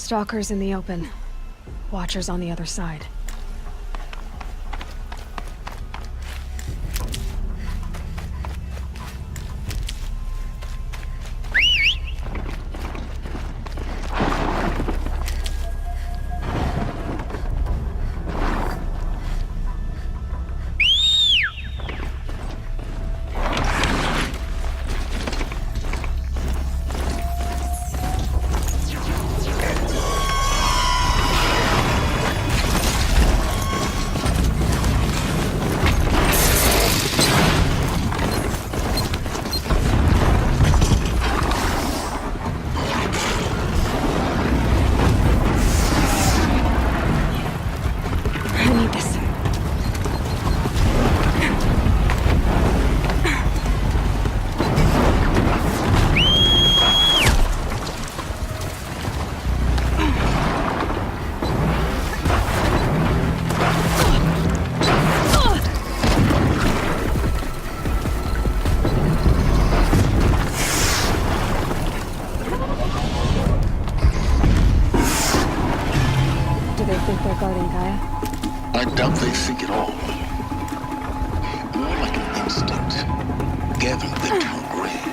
Stalkers in the open. Watchers on the other side. I need this. Do they think they're guarding Gaia? I doubt they think at all. More like an instinct. Gavin bent to her grave.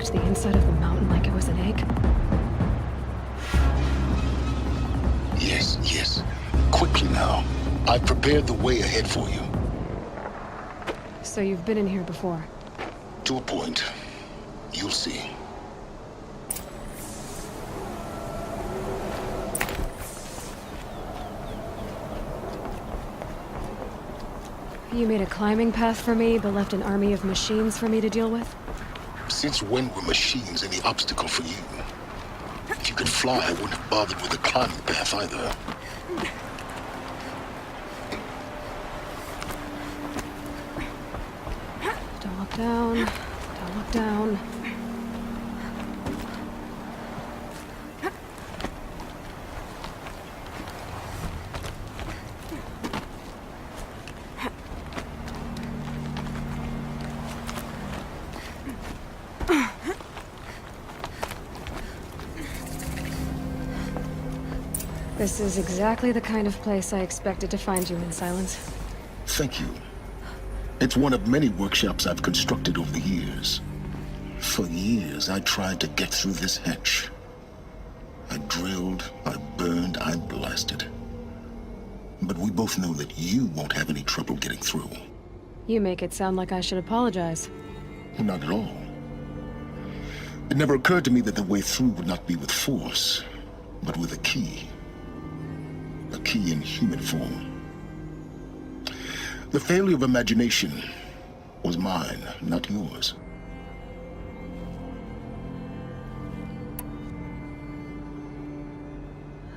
cracked the inside of the mountain like it was an egg? Yes, yes. Quickly now. I've prepared the way ahead for you. So you've been in here before? To a point. You'll see. You made a climbing path for me, but left an army of machines for me to deal with? Since when were machines any obstacle for you? If you could fly, I wouldn't have bothered with the climbing path either. Don't look down. Don't look down. This is exactly the kind of place I expected to find you in, Silence. Thank you. It's one of many workshops I've constructed over the years. For years, I tried to get through this hatch. I drilled, I burned, I blasted. But we both know that you won't have any trouble getting through. You make it sound like I should apologize. Not at all. It never occurred to me that the way through would not be with force, but with a key. A key in human form. The failure of imagination was mine, not yours.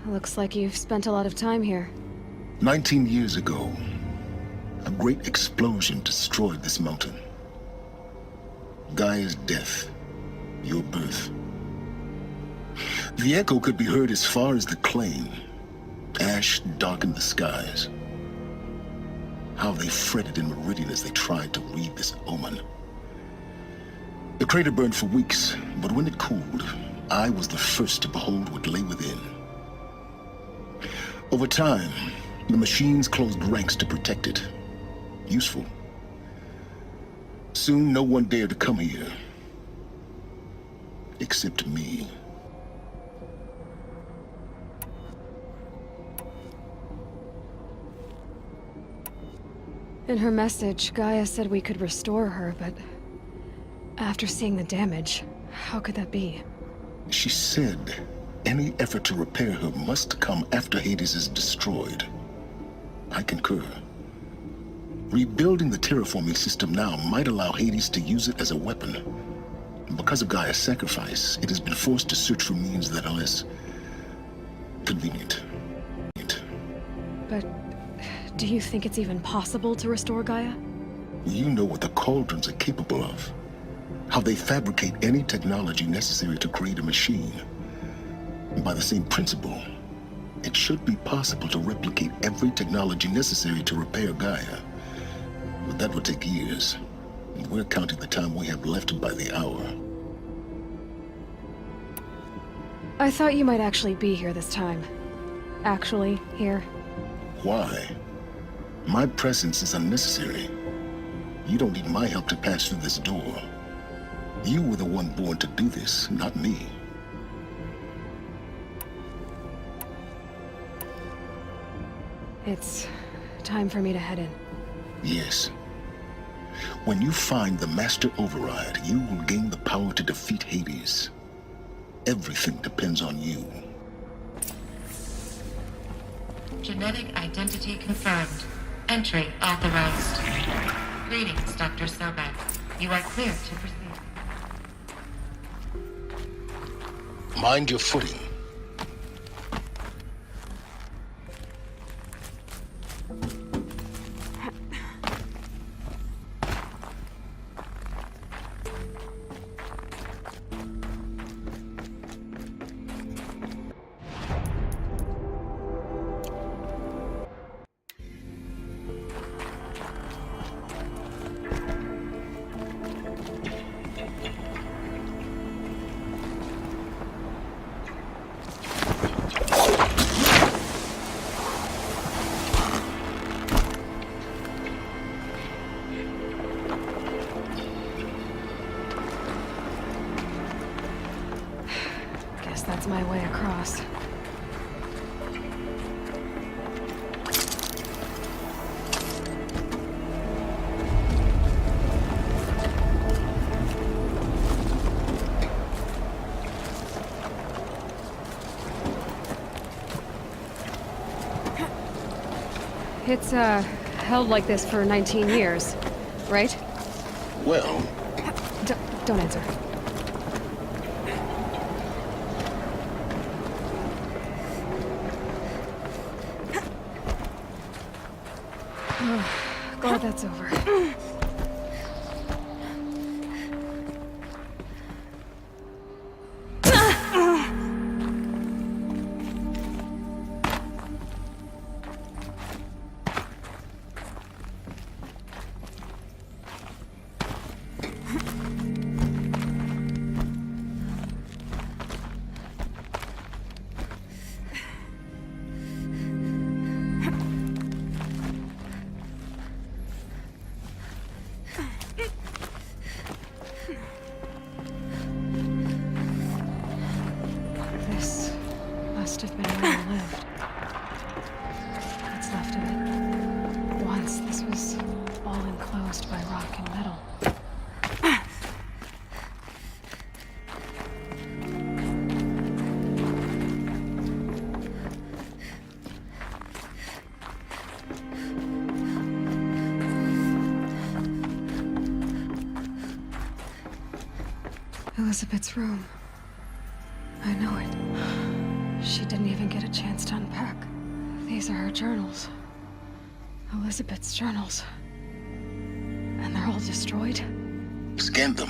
Looks like you've spent a lot of time here. 19 years ago, a great explosion destroyed this mountain. Gaia's death, your birth. The echo could be heard as far as the Claim. Ash darkened the skies. How they fretted in Meridian as they tried to read this omen. The crater burned for weeks, but when it cooled, I was the first to behold what lay within. Over time, the machines closed ranks to protect it. Useful. Soon, no one dared to come here. Except me. In her message, Gaia said we could restore her, but after seeing the damage, how could that be? She said any effort to repair her must come after Hades is destroyed. I concur. Rebuilding the terraforming system now might allow Hades to use it as a weapon. Because of Gaia's sacrifice, it has been forced to search for means that are less convenient. But do you think it's even possible to restore Gaia? You know what the Cauldrons are capable of. How they fabricate any technology necessary to create a machine. By the same principle, it should be possible to replicate every technology necessary to repair Gaia. But that would take years. And we're counting the time we have left by the hour. I thought you might actually be here this time. Actually, here. Why? My presence is unnecessary. You don't need my help to pass through this door. You were the one born to do this, not me. It's time for me to head in. Yes. When you find the Master Override, you will gain the power to defeat Hades. Everything depends on you. Genetic identity confirmed. Entry authorized. Greetings, Dr. Sobek. You are clear to proceed. Mind your footing. It's, held like this for 19 years, right? Well, Don't answer. Glad that's over. This must have been where I lived. What's left of it. Once this was all enclosed by rock and metal. Elizabeth's room. I know it. She didn't even get a chance to unpack. These are her journals. Elizabeth's journals. And they're all destroyed? scan them.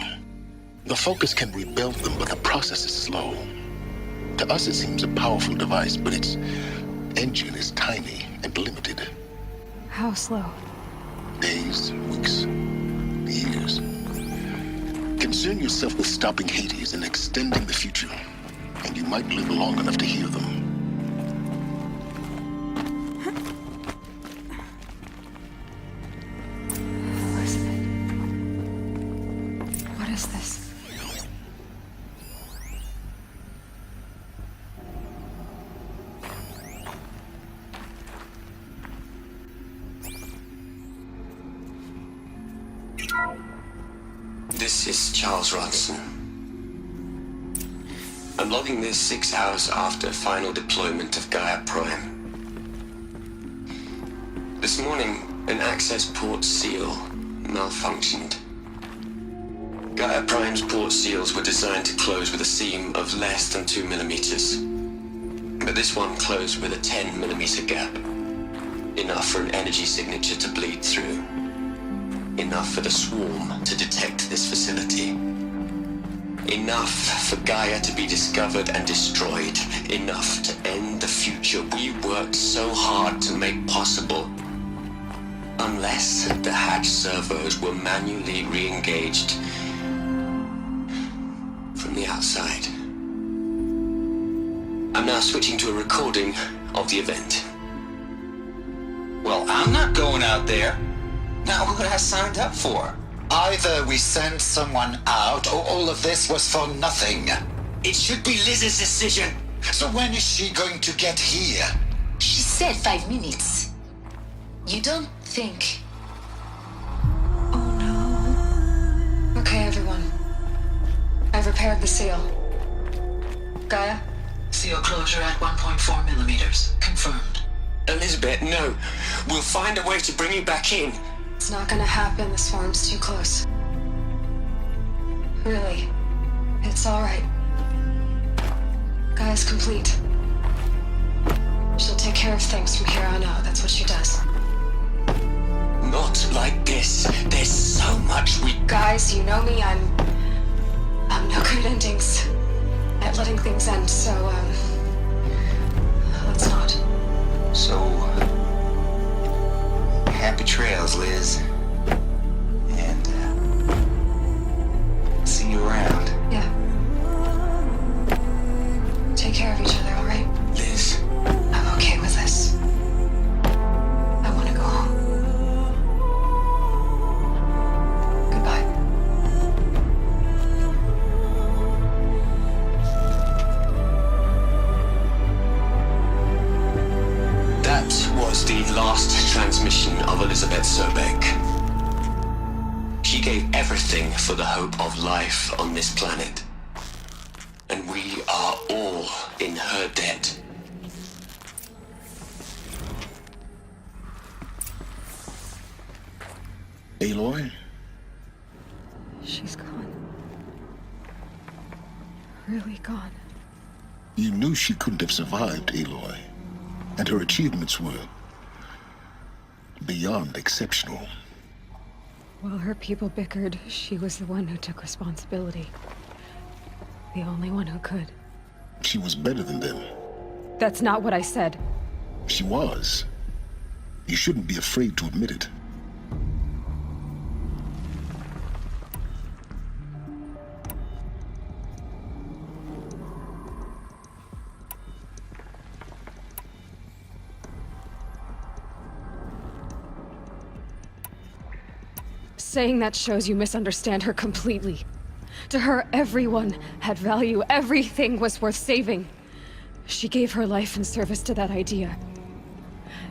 The Focus can rebuild them, but the process is slow. To us, it seems a powerful device, but its engine is tiny and limited. How slow? Days, weeks, years. Concern yourself with stopping Hades and extending the future, and you might live long enough to hear them. Elizabeth. What is this? This is Charles Ronson. I'm logging this 6 hours after final deployment of Gaia Prime. This morning, an access port seal malfunctioned. Gaia Prime's port seals were designed to close with a seam of less than 2 millimeters. But this one closed with a 10 millimeter gap. Enough for an energy signature to bleed through. Enough for the swarm to detect this facility. Enough for Gaia to be discovered and destroyed. Enough to end the future we worked so hard to make possible. Unless the hatch servos were manually re-engaged from the outside. I'm now switching to a recording of the event. Well, I'm not going out there. Now, who I signed up for? Either we send someone out, or all of this was for nothing. It should be Liz's decision. So when is she going to get here? She said 5 minutes. You don't think... Oh no. Okay, everyone. I've repaired the seal. Gaia? Seal closure at 1.4 millimeters. Confirmed. Elizabeth, no. We'll find a way to bring you back in. It's not gonna happen. The swarm's too close. Really. It's alright. Gaia's complete. She'll take care of things from here on out. That's what she does. Not like this. There's so much we... Guys, you know me. I'm no good at endings. At letting things end, so, let's not. So... happy trails, Liz. And, see you around. Yeah. Take care of each other, alright? Liz, I'm okay with this. I want to go home. Goodbye. that was the last transmission of Elizabeth Sobeck. She gave everything for the hope of life on this planet. And we are all in her debt. Aloy? She's gone. Really gone. You knew she couldn't have survived, Aloy. And her achievements were beyond exceptional. While her people bickered, she was the one who took responsibility. The only one who could. She was better than them. That's not what I said. She was. You shouldn't be afraid to admit it. Saying that shows you misunderstand her completely. To her, everyone had value. Everything was worth saving. She gave her life in service to that idea.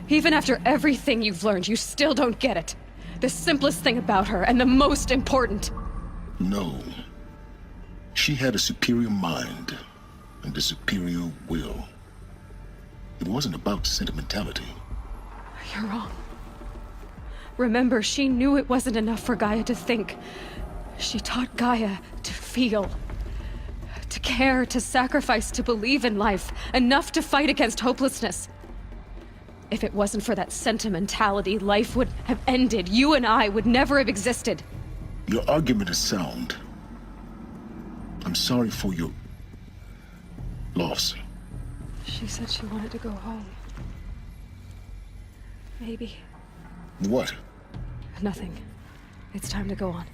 Even after everything you've learned, you still don't get it. The simplest thing about her, and the most important. No. She had a superior mind and a superior will. It wasn't about sentimentality. You're wrong. Remember, she knew it wasn't enough for Gaia to think. She taught Gaia to feel. To care, to sacrifice, to believe in life. Enough to fight against hopelessness. If it wasn't for that sentimentality, life would have ended. You and I would never have existed. Your argument is sound. I'm sorry for your loss. She said she wanted to go home. Maybe. What? Nothing. It's time to go on.